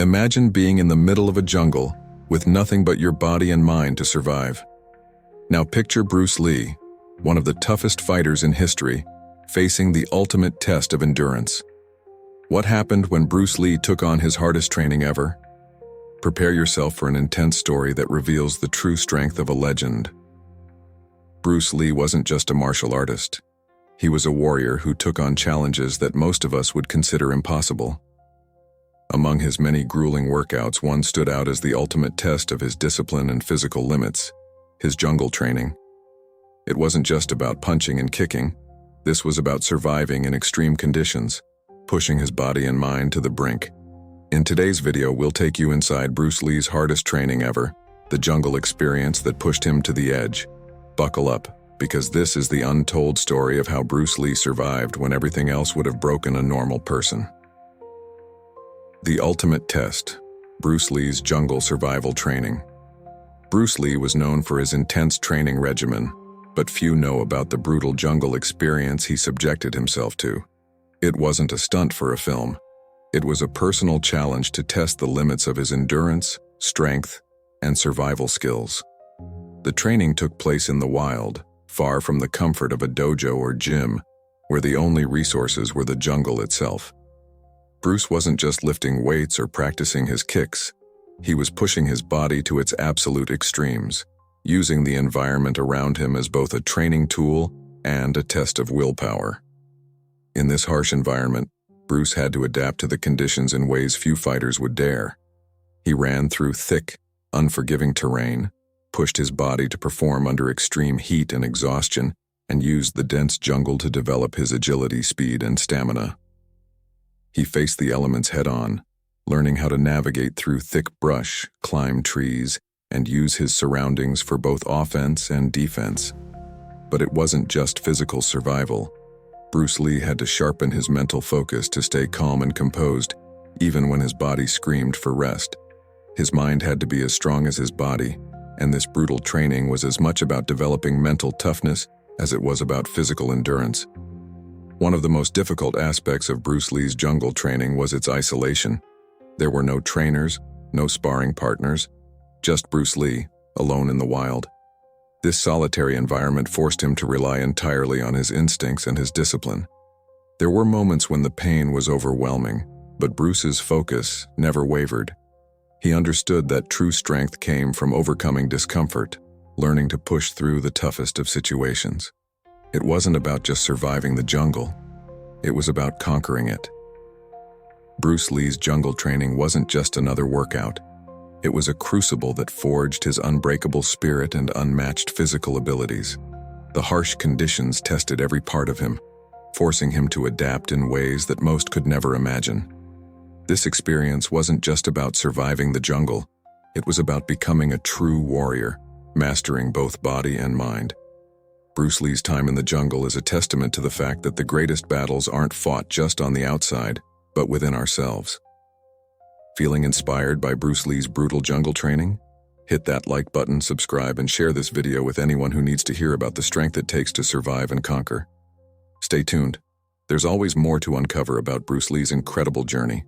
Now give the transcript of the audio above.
Imagine being in the middle of a jungle with nothing but your body and mind to survive. Now picture Bruce Lee, one of the toughest fighters in history, facing the ultimate test of endurance. What happened when Bruce Lee took on his hardest training ever? Prepare yourself for an intense story that reveals the true strength of a legend. Bruce Lee wasn't just a martial artist. He was a warrior who took on challenges that most of us would consider impossible. Among his many grueling workouts, one stood out as the ultimate test of his discipline and physical limits: his jungle training. It wasn't just about punching and kicking. This was about surviving in extreme conditions, pushing his body and mind to the brink. In today's video, we'll take you inside Bruce Lee's hardest training ever, the jungle experience that pushed him to the edge. Buckle up, because this is the untold story of how Bruce Lee survived when everything else would have broken a normal person. The ultimate test: Bruce Lee's jungle survival training. Bruce Lee was known for his intense training regimen, but few know about the brutal jungle experience he subjected himself to. It wasn't a stunt for a film. It was a personal challenge to test the limits of his endurance, strength, and survival skills. The training took place in the wild, far from the comfort of a dojo or gym, where the only resources were the jungle itself. Bruce wasn't just lifting weights or practicing his kicks. He was pushing his body to its absolute extremes, using the environment around him as both a training tool and a test of willpower. In this harsh environment, Bruce had to adapt to the conditions in ways few fighters would dare. He ran through thick, unforgiving terrain, pushed his body to perform under extreme heat and exhaustion, and used the dense jungle to develop his agility, speed, and stamina. He faced the elements head-on, learning how to navigate through thick brush, climb trees, and use his surroundings for both offense and defense. But it wasn't just physical survival. Bruce Lee had to sharpen his mental focus to stay calm and composed, even when his body screamed for rest. His mind had to be as strong as his body, and this brutal training was as much about developing mental toughness as it was about physical endurance. One of the most difficult aspects of Bruce Lee's jungle training was its isolation. There were no trainers, no sparring partners, just Bruce Lee, alone in the wild. This solitary environment forced him to rely entirely on his instincts and his discipline. There were moments when the pain was overwhelming, but Bruce's focus never wavered. He understood that true strength came from overcoming discomfort, learning to push through the toughest of situations. It wasn't about just surviving the jungle. It was about conquering it. Bruce Lee's jungle training wasn't just another workout. It was a crucible that forged his unbreakable spirit and unmatched physical abilities. The harsh conditions tested every part of him, forcing him to adapt in ways that most could never imagine. This experience wasn't just about surviving the jungle. It was about becoming a true warrior, mastering both body and mind. Bruce Lee's time in the jungle is a testament to the fact that the greatest battles aren't fought just on the outside, but within ourselves. Feeling inspired by Bruce Lee's brutal jungle training? Hit that like button, subscribe, and share this video with anyone who needs to hear about the strength it takes to survive and conquer. Stay tuned. There's always more to uncover about Bruce Lee's incredible journey.